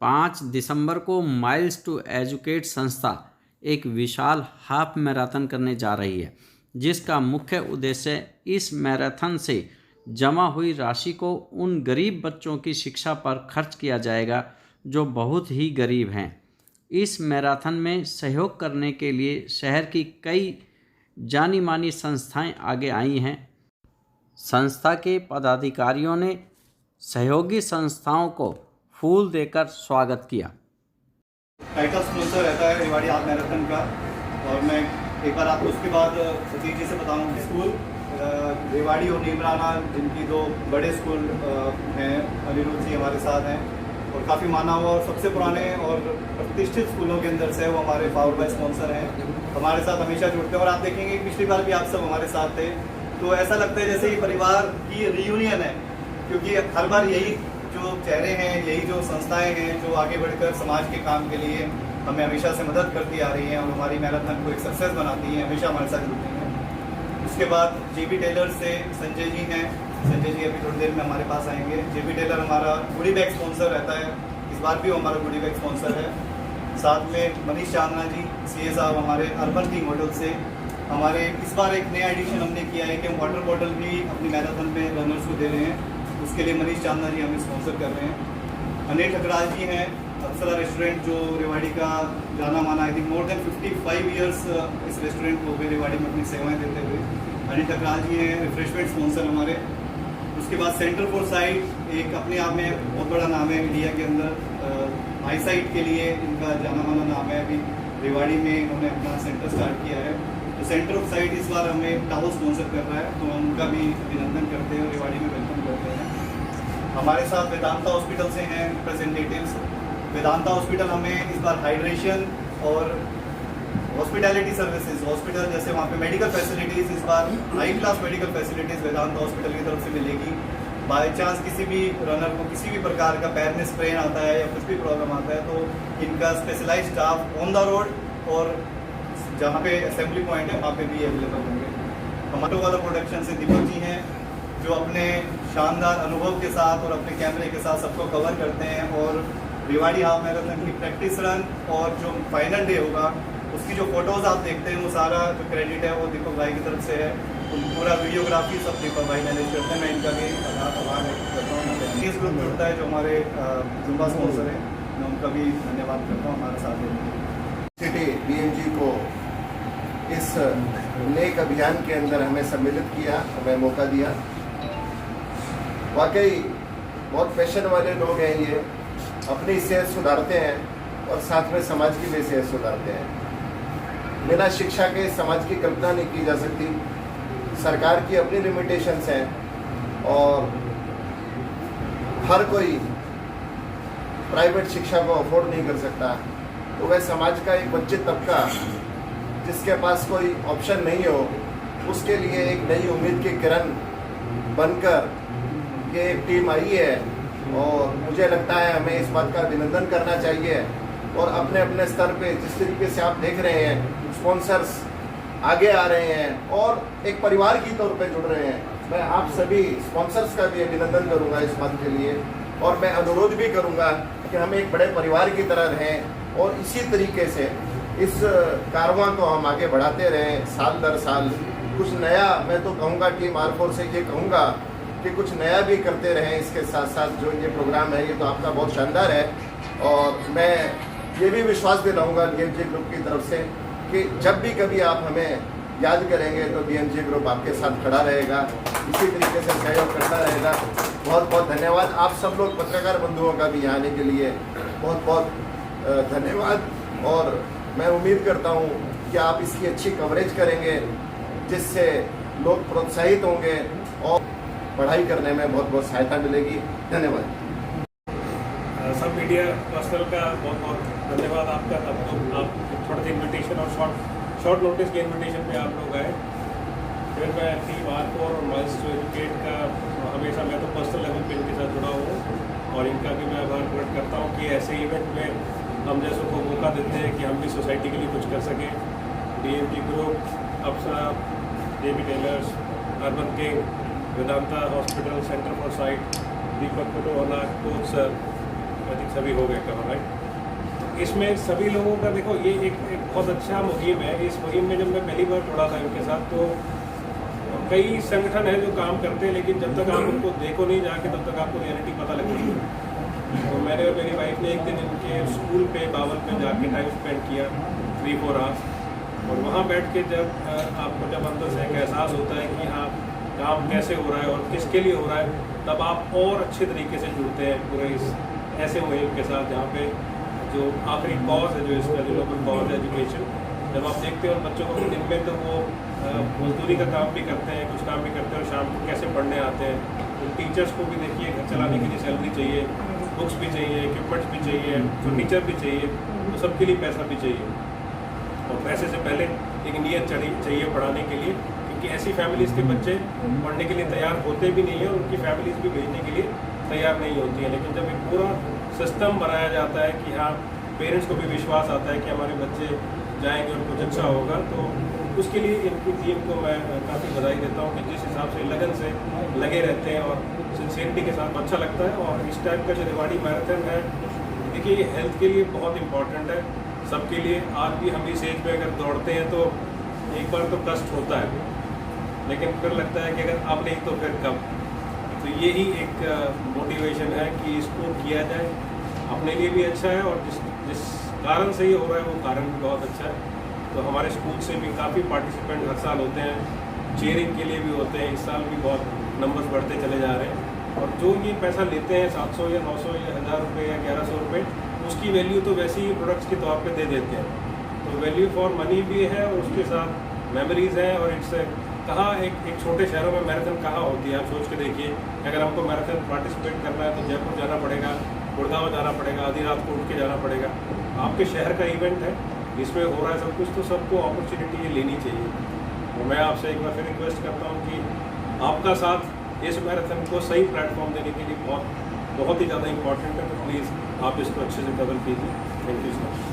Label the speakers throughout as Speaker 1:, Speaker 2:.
Speaker 1: 5 दिसंबर को miles to educate संस्था एक विशाल हाफ मैराथन करने जा रही है, जिसका मुख्य उद्देश्य इस मैराथन से जमा हुई राशि को उन गरीब बच्चों की शिक्षा पर खर्च किया जाएगा जो बहुत ही गरीब हैं। इस मैराथन में सहयोग करने के लिए शहर की कई जानी मानी संस्थाएं आगे आई हैं। संस्था के पदाधिकारियों ने सहयोगी संस्थाओं को फूल देकर स्वागत किया।
Speaker 2: टाइटल स्पॉन्सर रहता है रेवाड़ी हाफ मैराथन का, और मैं एक बार आपको उसके बाद सतीश जी से बताऊँ कि स्कूल रेवाड़ी और नीमराना, जिनकी दो बड़े स्कूल हैं, अनिरुद्ध जी हमारे साथ हैं और काफ़ी माना हुआ और सबसे पुराने और प्रतिष्ठित स्कूलों के अंदर से वो हमारे पावर बाय स्पॉन्सर हैं, हमारे साथ हमेशा जुड़ते हैं। और आप देखेंगे पिछली बार भी आप सब हमारे साथ थे, तो ऐसा लगता है जैसे ये परिवार की रियूनियन है, क्योंकि हर बार यही जो चेहरे हैं, यही जो संस्थाएं हैं जो आगे बढ़कर समाज के काम के लिए हमें हमेशा से मदद करती आ रही हैं और हमारी मैराथन को एक सक्सेस बनाती हैं, हमेशा हमारे साथ जुड़ती हैं। उसके बाद जेबी टेलर से संजय जी हैं, संजय जी अभी थोड़ी देर में हमारे पास आएंगे। जेबी टेलर हमारा गुडी बैग स्पॉन्सर रहता है, इस बार भी वो हमारा गुडी बैग स्पॉन्सर है। साथ में मनीष चांदना जी सीए साहब हमारे अर्बन किंग होटल से। हमारे इस बार एक नया एडिशन हमने किया है कि हम वाटर बॉटल भी अपनी मैराथन में रनर्स को दे रहे हैं, उसके लिए मनीष चांदना जी हमें स्पॉन्सर कर रहे हैं। अनिल ठकराल जी हैं, अप्सरा रेस्टोरेंट जो रेवाड़ी का जाना माना, I think more than 55 years इस रेस्टोरेंट को रेवाड़ी में अपनी सेवाएं देते हुए अनिल ठकराल जी हैं रिफ्रेशमेंट स्पॉन्सर हमारे। उसके बाद सेंटर फॉर साइट एक अपने आप में बहुत बड़ा नाम है इंडिया के अंदर, आई साइट के लिए इनका जाना माना नाम है। अभी रेवाड़ी में इन्होंने अपना सेंटर स्टार्ट किया है, तो सेंटर ऑफ साइट इस बार हमें टावल स्पॉन्सर कर रहा है, तो हम उनका भी अभिनंदन करते हैं और रेवाड़ी में वेलकम करते हैं। हमारे साथ वेदांता हॉस्पिटल से हैं रिप्रेजेंटेटिव्स। वेदांता हॉस्पिटल हमें इस बार हाइड्रेशन और हॉस्पिटैलिटी सर्विसेज, हॉस्पिटल जैसे वहाँ पे मेडिकल फैसिलिटीज़, इस बार high class medical facilities Vedanta hospital की तरफ से मिलेगी। बाय चांस किसी भी रनर को किसी भी प्रकार का पैर में स्प्रेन आता है या कुछ भी प्रॉब्लम आता है, तो इनका specialized staff on the road और जहाँ पे असेंबली पॉइंट है वहाँ पे भी अवेलेबल होंगे। हमारे वाला प्रोडक्शन से दीपक जी हैं, जो अपने शानदार अनुभव के साथ और अपने कैमरे के साथ सबको कवर करते हैं, और रेवाड़ी हाफ मैराथन की प्रैक्टिस रन और जो फाइनल डे होगा उसकी जो फोटोज़ आप देखते हैं वो सारा जो क्रेडिट है वो दीपक भाई की तरफ से है। पूरा वीडियोग्राफी सब दीपक भाई मैनेज करते हैं, मैं इनका भी आभार व्यक्त करता हूँ। इस ग्रुप जुड़ता है जो हमारे जुम्बा स्पॉन्सर हैं, मैं उनका भी धन्यवाद करता हूँ हमारे साथ देने।
Speaker 3: सिटी BMG को इस नेक अभियान के अंदर हमें सम्मिलित किया, हमें मौका दिया। वाकई बहुत पैशन वाले लोग हैं, ये अपनी सेहत सुधारते हैं और साथ में समाज की भी सेहत सुधारते हैं। बिना शिक्षा के समाज की कल्पना नहीं की जा सकती। सरकार की अपनी लिमिटेशंस हैं और हर कोई प्राइवेट शिक्षा को अफोर्ड नहीं कर सकता, तो वह समाज का एक वंचित तबका जिसके पास कोई ऑप्शन नहीं हो, उसके लिए एक नई उम्मीद की किरण बनकर ये एक टीम आई है। और मुझे लगता है हमें इस बात का अभिनंदन करना चाहिए, और अपने अपने स्तर पे जिस तरीके से आप देख रहे हैं स्पॉन्सर्स आगे आ रहे हैं और एक परिवार की तौर पे जुड़ रहे हैं, मैं आप सभी स्पॉन्सर्स का भी अभिनंदन करूंगा इस बात के लिए, और मैं अनुरोध भी करूंगा कि हम एक बड़े परिवार की तरह रहें और इसी तरीके से इस कारवां को हम आगे बढ़ाते रहें साल दर साल। कुछ नया मैं तो कहूँगा टीम R4 से ये कहूँगा कि कुछ नया भी करते रहें इसके साथ साथ। जो ये प्रोग्राम है ये तो आपका बहुत शानदार है, और मैं ये भी विश्वास दिलाऊंगा BMG ग्रुप की तरफ से कि जब भी कभी आप हमें याद करेंगे तो BMG ग्रुप आपके साथ खड़ा रहेगा, इसी तरीके से सहयोग करता रहेगा। बहुत बहुत धन्यवाद आप सब लोग पत्रकार बंधुओं का भी यहाँ आने के लिए बहुत बहुत धन्यवाद। और मैं उम्मीद करता हूँ कि आप इसकी अच्छी कवरेज करेंगे, जिससे लोग प्रोत्साहित होंगे और पढ़ाई करने में बहुत बहुत सहायता मिलेगी। धन्यवाद।
Speaker 4: सब मीडिया पर्सनल का बहुत बहुत धन्यवाद आपका। आप थोड़ा सा इन्विटेशन और शॉर्ट नोटिस के इन्विटेशन पे आप लोग आए। फिर मैं टीम R4 और माइल्स टू एजुकेट का हमेशा मैं तो पर्सनल लेवल पे इनके साथ जुड़ा हूँ, और इनका भी मैं आभार प्रकट करता हूँ कि ऐसे इवेंट में हम जैसों को मौका देते हैं कि हम भी सोसाइटी के लिए कुछ कर सकें। BMG group, Apsara, JB tailors, urban king, Vedanta hospital, centre for sight, Deepak Patowala, coach sir, I think सभी हो गए कवर, राइट। इसमें सभी लोगों का देखो ये एक बहुत अच्छा मुहिम है। इस मुहिम में जब मैं पहली बार जुड़ा था इनके साथ, तो कई संगठन है जो काम करते हैं, लेकिन जब तक आप उनको देखो नहीं जाके तब तक आपको रियलिटी पता लगती है। तो मैंने और मेरी वाइफ ने एक दिन इनके स्कूल पे बावल पे जाके टाइम स्पेंड किया 3-4 आवर्स, और वहाँ बैठ के जब आपको जब अंदर से एक एहसास होता है कि हाँ काम कैसे हो रहा है और किसके लिए हो रहा है, तब आप और अच्छे तरीके से जुड़ते हैं पूरे इस ऐसे मुहिम के साथ, जहाँ पे जो आखिरी कॉज है, जो इसका जो लोकल कॉज है एजुकेशन, जब आप देखते हो बच्चों को दिन में, तो वो मजदूरी का काम भी करते हैं, कुछ काम भी करते हैं, और शाम को कैसे पढ़ने आते हैं। तो टीचर्स को भी देखिए, घर चलाने के लिए सैलरी चाहिए, बुक्स भी चाहिए, इक्विपमेंट्स भी चाहिए, तो टीचर भी चाहिए, तो सबके लिए पैसा भी चाहिए। और पैसे से पहले एक नीयत चाहिए पढ़ाने के लिए, क्योंकि ऐसी फैमिलीज़ के बच्चे पढ़ने के लिए तैयार होते भी नहीं हैं, और उनकी फैमिलीज़ भी भेजने के लिए तैयार नहीं होती हैं। लेकिन जब एक पूरा सिस्टम बनाया जाता है कि हाँ पेरेंट्स को भी विश्वास आता है कि हमारे बच्चे जाएंगे और कुछ अच्छा होगा, तो उसके लिए इनकी टीम को मैं काफ़ी बधाई देता हूँ कि जिस हिसाब से लगन से लगे रहते हैं और सिंसियरिटी के साथ अच्छा लगता है। और इस टाइप का जो रेवाड़ी मैराथन है, देखिए ये हेल्थ के लिए बहुत इंपॉर्टेंट है सबके लिए। आज भी हम इस एज में अगर दौड़ते हैं तो एक बार तो कष्ट होता है, लेकिन फिर लगता है कि अगर अब नहीं तो फिर कब। तो यही एक मोटिवेशन है कि इसको किया जाए, अपने लिए भी अच्छा है, और जिस कारण से ये हो रहा है वो कारण भी बहुत अच्छा है। तो हमारे स्कूल से भी काफ़ी पार्टिसिपेंट हर साल होते हैं, चेयरिंग के लिए भी होते हैं, इस साल भी बहुत नंबर्स बढ़ते चले जा रहे हैं। और जो ये पैसा लेते हैं 700 या 900 या 1000 रुपये या 1100 रुपये, उसकी वैल्यू तो वैसे ही प्रोडक्ट्स के तौर पे दे देते हैं। तो वैल्यू फॉर मनी भी है, और उसके साथ मेमोरीज़ हैं। और इट्स कहाँ एक छोटे शहरों में मैराथन कहाँ होती है, आप सोच के देखिए। अगर हमको मैराथन पार्टिसिपेट करना है तो जयपुर जाना पड़ेगा, गुड़गांव जाना पड़ेगा, आधी रात को उठ के जाना पड़ेगा। आपके शहर का इवेंट है, इसमें हो रहा है सब कुछ, तो सबको अपॉर्चुनिटी ये लेनी चाहिए। तो मैं आपसे एक बार फिर रिक्वेस्ट करता हूँ कि आपका साथ इस मैराथन को सही प्लेटफॉर्म देने के लिए बहुत ही ज़्यादा इम्पॉर्टेंट है। तो प्लीज़ आप इसको अच्छे से कवर कीजिए। Thank you so much.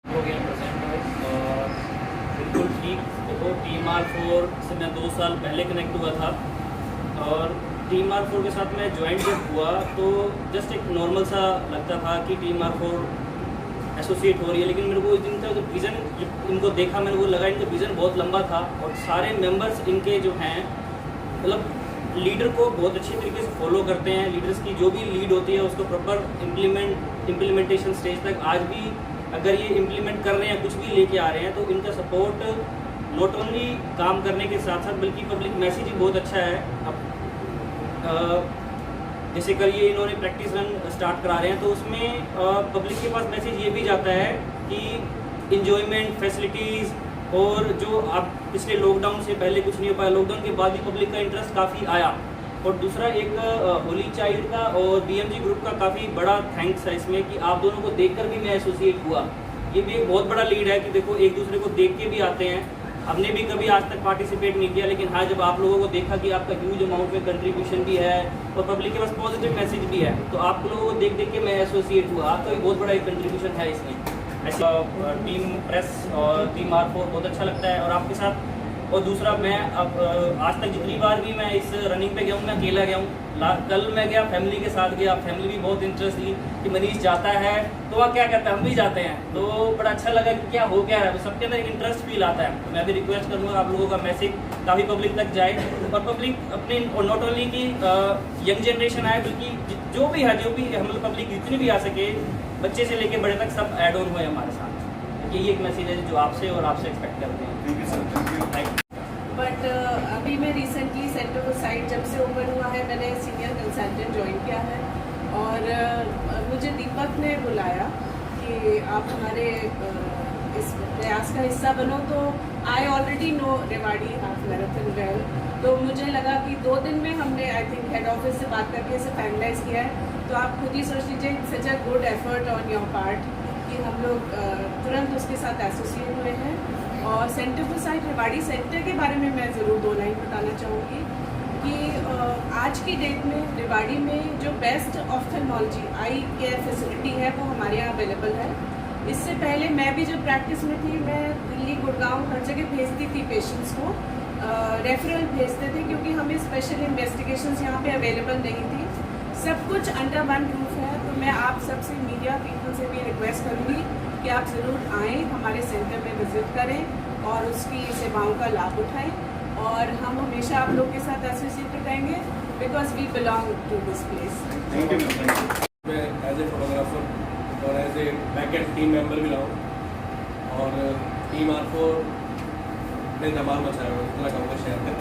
Speaker 5: हो गया प्रेजेंट और बिल्कुल ठीक। देखो TMR4 से मैं 2 साल पहले कनेक्ट हुआ था, और TMR4 के साथ मैं ज्वाइन जब हुआ तो जस्ट एक नॉर्मल सा लगता था कि TMR4 एसोसिएट हो रही है। लेकिन मेरे को इनका जो विज़न, इनको देखा मेरे को लगा इनका विज़न बहुत लंबा था, और सारे मेंबर्स इनके जो हैं मतलब लीडर को बहुत अच्छी तरीके से फॉलो करते हैं। लीडर्स की जो भी लीड होती है उसको प्रॉपर इम्प्लीमेंटेशन स्टेज तक आज भी अगर ये इम्प्लीमेंट कर रहे हैं, कुछ भी लेके आ रहे हैं, तो इनका सपोर्ट नॉट ओनली काम करने के साथ साथ बल्कि पब्लिक मैसेज भी बहुत अच्छा है। अब जैसे कल ये इन्होंने प्रैक्टिस रन स्टार्ट करा रहे हैं, तो उसमें पब्लिक के पास मैसेज ये भी जाता है कि इन्जॉयमेंट, फैसिलिटीज़, और जो आप पिछले लॉकडाउन से पहले कुछ नहीं हो पाया, लॉकडाउन के बाद भी पब्लिक का इंटरेस्ट काफ़ी आया। और दूसरा एक होली चाइल्ड का और BMG ग्रुप का काफ़ी बड़ा थैंक्स है इसमें कि आप दोनों को देखकर भी मैं एसोसिएट हुआ। ये भी एक बहुत बड़ा लीड है कि देखो एक दूसरे को देख के भी आते हैं। हमने भी कभी आज तक पार्टिसिपेट नहीं किया, लेकिन हाँ जब आप लोगों को देखा कि आपका ह्यूज अमाउंट में कंट्रीब्यूशन भी है और पब्लिक के पास पॉजिटिव मैसेज भी है, तो आप लोगों को देख देख के मैं एसोसिएट हुआ। आपका भी बहुत बड़ा एक कंट्रीब्यूशन है इसमें। ऐसे टीम प्रेस और TMR4 बहुत अच्छा लगता है और आपके साथ। और दूसरा मैं अब आज तक जितनी बार भी मैं इस रनिंग पे गया हूँ मैं अकेला गया हूँ। कल मैं गया फैमिली के साथ गया, फैमिली भी बहुत इंटरेस्ट ली कि मनीष जाता है तो वह क्या कहता है, हम भी जाते हैं, तो बड़ा अच्छा लगा कि क्या हो क्या रहा है, तो सबके अंदर एक इंटरेस्ट फील आता है। तो मैं भी रिक्वेस्ट करूँगा आप लोगों का मैसेज काफ़ी पब्लिक तक जाए और पब्लिक अपने नॉट ओनली की यंग जनरेशन आए बल्कि जो भी है, जो भी हम लोग पब्लिक जितनी भी आ सके, बच्चे से लेके बड़े तक सब ऐड ऑन हुए हमारे साथ। यही एक मैसेज है जो आपसे और आपसे एक्सपेक्ट करते हैं।
Speaker 2: Thank you sir, thank you.
Speaker 6: But अभी मैं रिसेंटली सेंटर फॉर साइट जब से ओपन हुआ है मैंने सीनियर कंसल्टेंट ज्वाइन किया है और मुझे दीपक ने बुलाया कि आप हमारे इस प्रयास का हिस्सा बनो। तो I already know Rewari half marathon well, तो मुझे लगा कि 2 दिन में हमने आई थिंक हेड ऑफिस से बात करके इसे फाइनलाइज किया है। तो आप खुद ही सोच लीजिए such a good effort on your part कि हम लोग तुरंत उसके साथ एसोसिएट हुए हैं। और centre for site Rewari centre के बारे में मैं ज़रूर 2 लाइन बताना चाहूँगी कि आज की डेट में रेवाड़ी में जो बेस्ट ऑफ्थेल्मोलॉजी आई केयर फैसिलिटी है वो हमारे यहाँ अवेलेबल है। इससे पहले मैं भी जो प्रैक्टिस में थी मैं दिल्ली, गुड़गांव हर जगह भेजती थी पेशेंट्स को, रेफरल भेजते थे, क्योंकि हमें स्पेशल इन्वेस्टिगेशंस यहाँ पे अवेलेबल नहीं थी। सब कुछ अंडर वन रूफ है। तो मैं आप सबसे, मीडिया पीपल से भी रिक्वेस्ट करूँगी कि आप ज़रूर आएँ, हमारे सेंटर में विज़िट करें और उसकी सेवाओं का लाभ उठाएं। और हम हमेशा आप लोग के साथ एसोसिएटेड रहेंगे, because we belong to this place.
Speaker 2: Thank you.
Speaker 4: मैं एज ए फोटोग्राफर और as a back end team member भी रहा हूँ और टीम R4 ने धमाल मचाया हुआ इतना कहूँगा शहर में।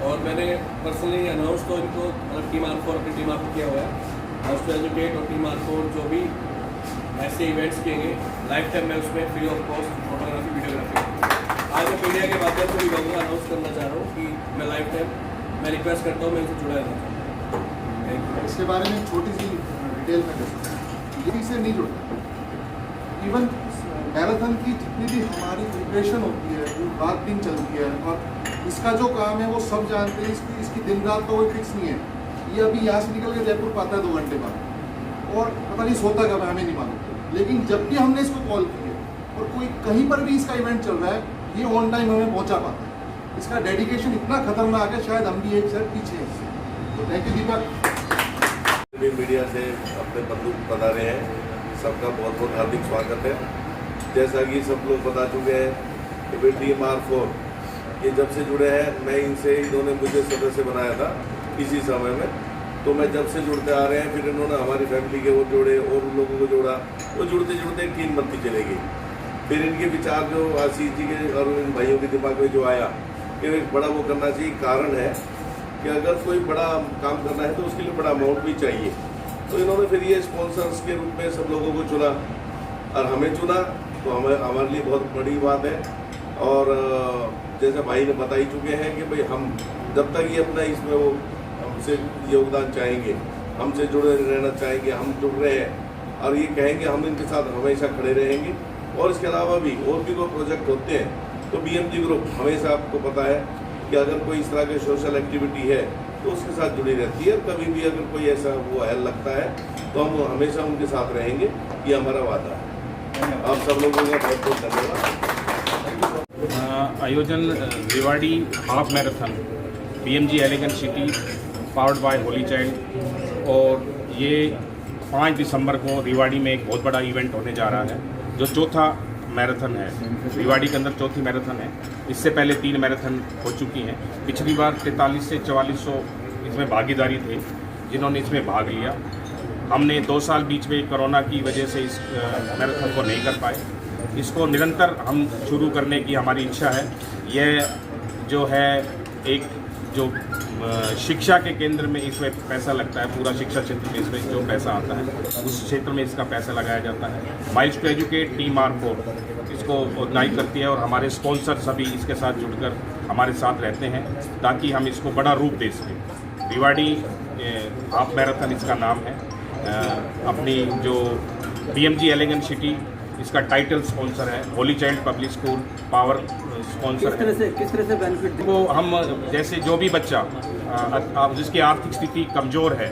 Speaker 4: और मैंने पर्सनली अनाउंस तो इनको मतलब टीम R4 अपनी टीम R4 किया हुआ है, हाउस टू एजुकेट और टीम R4 जो भी ऐसे इवेंट्स किए गए लाइफ टाइम में उसमें free of cost photography videography. आज मैं मीडिया के माध्यम से भी लोगों को अनाउंस करना चाह रहा हूँ कि मैं लाइफ टाइम मैं रिक्वेस्ट करता हूँ मैं इनसे जुड़ा रहना चाहता हूँ।
Speaker 7: इसके बारे में छोटी सी डिटेल में ये इससे नहीं जुड़ता। इवन मैराथन की जितनी भी हमारी प्रिपरेशन होती है वो रात दिन चलती है और इसका जो काम है वो सब जानते हैं। इसकी दिन रात तो कोई फिक्स नहीं है। ये अभी यहाँ से निकल के जयपुर पाता है 2 घंटे बाद और पता नहीं सोता कब है, हमें नहीं मालूम। लेकिन जब भी हमने इसको कॉल की है और कोई कहीं पर भी इसका इवेंट चल रहा है, ये ऑन टाइम हमें पहुँचा पाता है। इसका डेडिकेशन इतना खतरनाक है, शायद हम भी एक सर पीछे हैं इससे। तो थैंक यू दीपक।
Speaker 3: मीडिया से अपने बंधु पधारे हैं, सबका बहुत बहुत हार्दिक स्वागत है। जैसा कि सब लोग बता चुके हैं कि टीम R4 ये जब से जुड़े हैं, मैं इन्होंने मुझे सदस्य बनाया था किसी समय में, तो मैं जब से जुड़ते आ रहे हैं, फिर इन्होंने हमारी फैमिली के वो जोड़े और उन लोगों को जोड़ा, तो जुड़ते जुड़ते एक टीम बनती चलेगी। फिर इनके विचार जो आशीष जी के और इन भाइयों के दिमाग में जो आया कि एक बड़ा वो करना चाहिए। कारण है कि अगर कोई बड़ा काम करना है तो उसके लिए बड़ा अमाउंट भी चाहिए। तो इन्होंने फिर ये स्पॉन्सर्स के रूप में सब लोगों को चुना और हमें चुना, तो हमारे लिए बहुत बड़ी बात है। और जैसे भाई ने बता ही चुके हैं कि भाई हम जब तक ये अपना इसमें वो हमसे योगदान चाहेंगे, हमसे जुड़े रहना चाहेंगे, हम जुड़ रहे हैं और ये कहेंगे हम इनके साथ हमेशा खड़े रहेंगे। और इसके अलावा भी और भी कोई प्रोजेक्ट होते हैं तो BMG ग्रुप हमेशा आपको पता है कि अगर कोई इस तरह की सोशल एक्टिविटी है तो उसके साथ जुड़ी रहती है। कभी भी अगर कोई ऐसा वो है लगता है तो हम हमेशा उनके साथ रहेंगे, ये हमारा वादा है। आप सब लोगों का बहुत बहुत धन्यवाद।
Speaker 8: आयोजन Rewari half marathon BMG elegant city powered by Holi child, और ये 5 दिसंबर को रेवाड़ी में एक बहुत बड़ा इवेंट होने जा रहा है जो चौथा मैराथन है। रेवाड़ी के अंदर चौथी मैराथन है। इससे पहले 3 मैराथन हो चुकी हैं। पिछली बार 43 से 4400 इसमें भागीदारी थे जिन्होंने इसमें भाग लिया। हमने 2 साल बीच में कोरोना की वजह से इस मैराथन को नहीं कर पाए। इसको निरंतर हम शुरू करने की हमारी इच्छा है। यह जो है एक जो शिक्षा के केंद्र में इसमें पैसा लगता है, पूरा शिक्षा क्षेत्र में इसमें जो पैसा आता है उस क्षेत्र में इसका पैसा लगाया जाता है। Miles to educate team R4 इसको ऑर्गेनाइज करती है और हमारे स्पॉन्सर सभी इसके साथ जुड़कर हमारे साथ रहते हैं ताकि हम इसको बड़ा रूप दे सकें। रेवाड़ी हाफ मैराथन इसका नाम है। अपनी जो BMG एलिगेंट सिटी इसका टाइटल स्पॉन्सर है। Holi child public school power sponsor है।
Speaker 1: किस तरह से बेनिफिट
Speaker 8: वो हम जैसे जो भी बच्चा जिसकी आर्थिक स्थिति कमज़ोर है,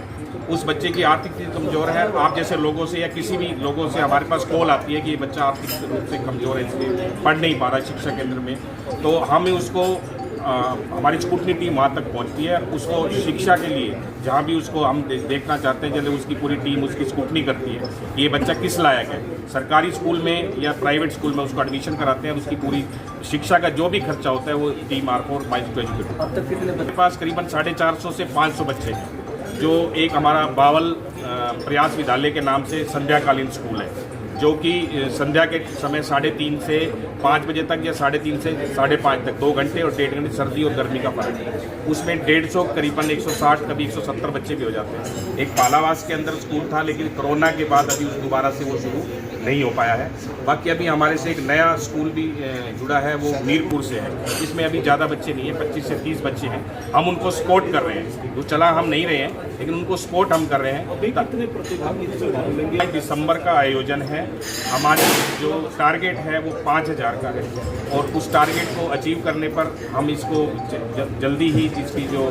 Speaker 8: उस बच्चे की आर्थिक स्थिति कमज़ोर है, आप जैसे लोगों से या किसी भी लोगों से हमारे पास कॉल आती है कि ये बच्चा आर्थिक रूप से कमज़ोर है, इसलिए पढ़ नहीं पा रहा शिक्षा केंद्र में, तो हम उसको हमारी स्कूटनी टीम वहाँ तक पहुँचती है। उसको शिक्षा के लिए जहाँ भी उसको हम देखना चाहते हैं, जैसे उसकी पूरी टीम उसकी स्कूटनी करती है कि ये बच्चा किस लायक है। सरकारी स्कूल में या प्राइवेट स्कूल में उसको एडमिशन कराते हैं। उसकी पूरी शिक्षा का जो भी खर्चा होता है वो team R4 miles to educate.
Speaker 1: अब तक कितने
Speaker 8: मेरे पास करीबन 450 से 500 बच्चे हैं। जो एक हमारा बावल प्रयास विद्यालय के नाम से संध्याकालीन स्कूल है, जो कि संध्या के समय 3:30 से 5 बजे तक या 3:30 से 5:30 तक 2 घंटे और 1.5 घंटे सर्दी और गर्मी का फर्क है। उसमें 150 करीबन 160 कभी 170 बच्चे भी हो जाते हैं। एक पालावास के अंदर स्कूल था, लेकिन कोरोना के बाद अभी दोबारा से वो शुरू नहीं हो पाया है। बाकी अभी हमारे से एक नया स्कूल भी जुड़ा है, वो मीरपुर से है। इसमें अभी ज़्यादा बच्चे नहीं हैं, 25 से 30 बच्चे हैं। हम उनको सपोर्ट कर रहे हैं, वो चला हम नहीं रहे हैं लेकिन उनको सपोर्ट हम कर रहे हैं। कितने प्रतिभागी? दिसंबर का आयोजन है। हमारी जो टारगेट है वो 5000 का है और उस टारगेट को अचीव करने पर हम इसको जल्दी ही इसकी जो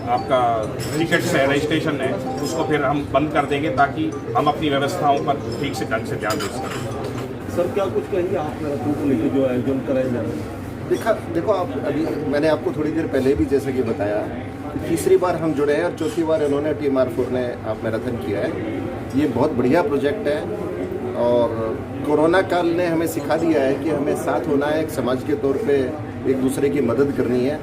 Speaker 8: आपका टिकट्स है, रजिस्ट्रेशन है, उसको फिर हम बंद कर देंगे ताकि हम अपनी व्यवस्थाओं पर ठीक से ढंग से ध्यान दे सकें।
Speaker 9: सर क्या कुछ कहेंगे आप मैराथन को लेकर जो आयोजन कराया जा रहा है?
Speaker 3: देखो आप अभी मैंने आपको थोड़ी देर पहले भी जैसा कि बताया, तीसरी बार हम जुड़े हैं और चौथी बार इन्होंने टीम R4 ने हाफ मैराथन किया है। ये बहुत बढ़िया प्रोजेक्ट है और कोरोना काल ने हमें सिखा दिया है कि हमें साथ होना है, एक समाज के तौर पे एक दूसरे की मदद करनी है।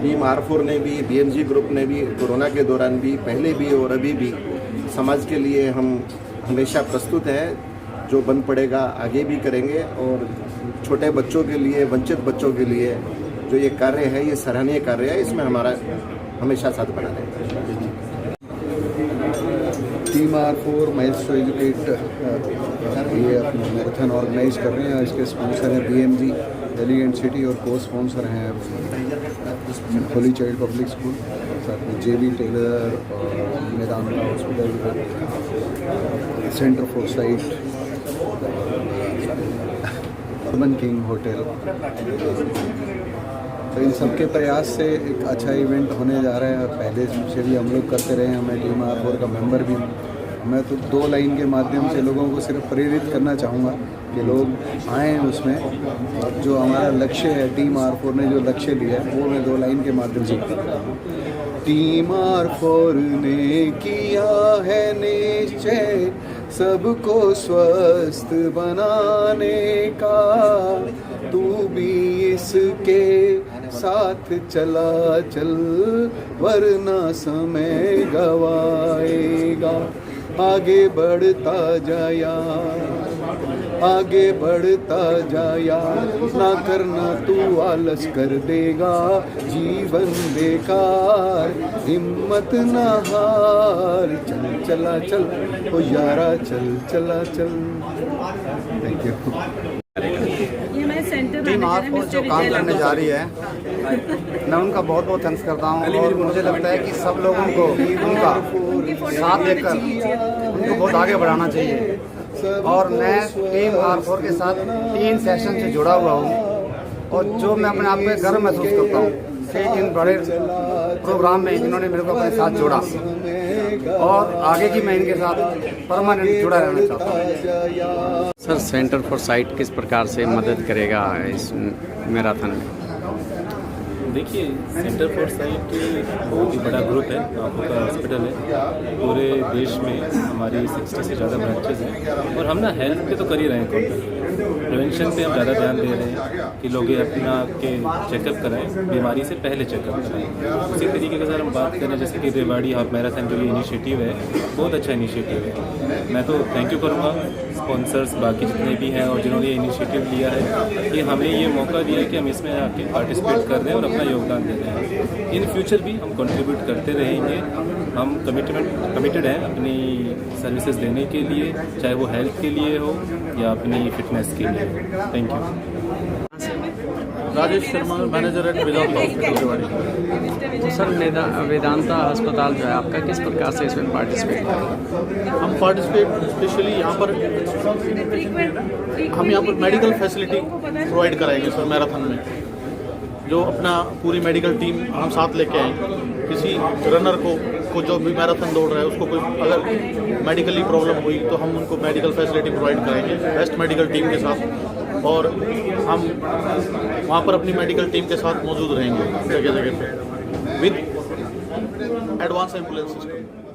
Speaker 3: टीम R4 ने भी, BMG ग्रुप ने भी कोरोना के दौरान भी, पहले भी और अभी भी समाज के लिए हम हमेशा प्रस्तुत हैं। जो बन पड़ेगा आगे भी करेंगे और छोटे बच्चों के लिए, वंचित बच्चों के लिए जो ये कार्य है, ये सराहनीय कार्य है, इसमें हमारा हमेशा साथ बना रहेगा।
Speaker 9: Team R4 miles to educate ये अपना मैराथन ऑर्गेनाइज कर रहे हैं। इसके स्पॉन्सर हैं BMG एलिगेंट सिटी और को स्पॉन्सर हैं होली चाइल्ड पब्लिक स्कूल, साथ में JB टेलर और Medanta hospital, centre for site, urban king hotel. तो इन सबके प्रयास से एक अच्छा इवेंट होने जा रहा है और पहले से भी हम लोग करते रहे हैं। मैं टीम R4 का मेंबर भी हूँ। मैं तो 2 लाइन के माध्यम से लोगों को सिर्फ प्रेरित करना चाहूँगा कि लोग आएँ उसमें, और जो हमारा लक्ष्य है, टीम R4 ने जो लक्ष्य लिया है वो मैं 2 लाइन के माध्यम से टीम R4 ने किया है निश्चय सबको स्वस्थ बनाने का, तू भी इसके साथ चला चल वरना समय गवाएगा। आगे बढ़ता जाया, आगे बढ़ता जाया, ना करना तू आलस कर देगा, जीवन बेकार हिम्मत ना हार, चल चला चल ओ यारा, चल चला चल। Thank you.
Speaker 10: टीम R4 जो काम करने जा रही है, मैं उनका बहुत बहुत थैंक्स करता हूँ और मुझे लगता है कि सब लोगों को उनका साथ देकर उनको बहुत आगे बढ़ाना चाहिए। और मैं टीम R4 के साथ 3 सेशन से जुड़ा हुआ हूँ और जो मैं अपने आप में गर्व महसूस करता हूँ कि इन बड़े प्रोग्राम में इन्होंने मेरे को अपने साथ जोड़ा और आगे की मैं इनके साथ परमानेंट जुड़ा रहना चाहता हूँ।
Speaker 1: सर, सेंटर फॉर साइट किस प्रकार से मदद करेगा इस मैराथन में?
Speaker 11: देखिए, सेंटर फॉर साइट बहुत ही बड़ा ग्रुप है, आंखों का हॉस्पिटल है। पूरे देश में हमारी 60 से ज़्यादा ब्रांचेज हैं और हम ना हेल्थ पे तो कर ही रहे हैं कॉन्टेक्ट, प्रिवेंशन पे हम ज़्यादा ध्यान दे रहे हैं कि लोग अपना के चेकअप कराएं, बीमारी से पहले चेकअप कराएं। उसी तरीके के अगर हम बात करें जैसे कि रेवाड़ी हाफ मैराथन जो ये इनिशिएटिव है, बहुत अच्छा इनिशिएटिव है। मैं तो थैंक यू करूँगा स्पॉन्सर्स बाकी जितने भी हैं और जिन्होंने ये इनिशिएटिव लिया है कि हमें ये मौका दिया है कि हम इसमें आके पार्टिसिपेट कर रहे हैं और अपना योगदान दे रहे हैं। इन फ्यूचर भी हम कंट्रीब्यूट करते रहेंगे। हम कमिटेड हैं अपनी सर्विसेज देने के लिए, चाहे वो हेल्थ के लिए हो या अपनी फिटनेस के लिए। Thank you.
Speaker 12: Rajesh Sharma, manager eight Vedanta hospital Rewari.
Speaker 1: तो सर, वेदांता अस्पताल जो है आपका किस प्रकार से इसमें पार्टिसिपेट करें?
Speaker 12: हम पार्टिसिपेट स्पेशली यहाँ पर हम यहाँ पर मेडिकल फैसिलिटी प्रोवाइड कराएंगे सर मैराथन में। जो अपना पूरी मेडिकल टीम हम साथ लेके आएंगे। किसी रनर को जो भी मैराथन दौड़ रहा है उसको कोई अगर मेडिकली प्रॉब्लम हुई तो हम उनको मेडिकल फैसिलिटी प्रोवाइड कराएंगे बेस्ट मेडिकल टीम के साथ, और हम वहाँ पर अपनी मेडिकल टीम के साथ मौजूद रहेंगे जगह जगह पे विद एडवांस एम्बुलेंस सिस्टम।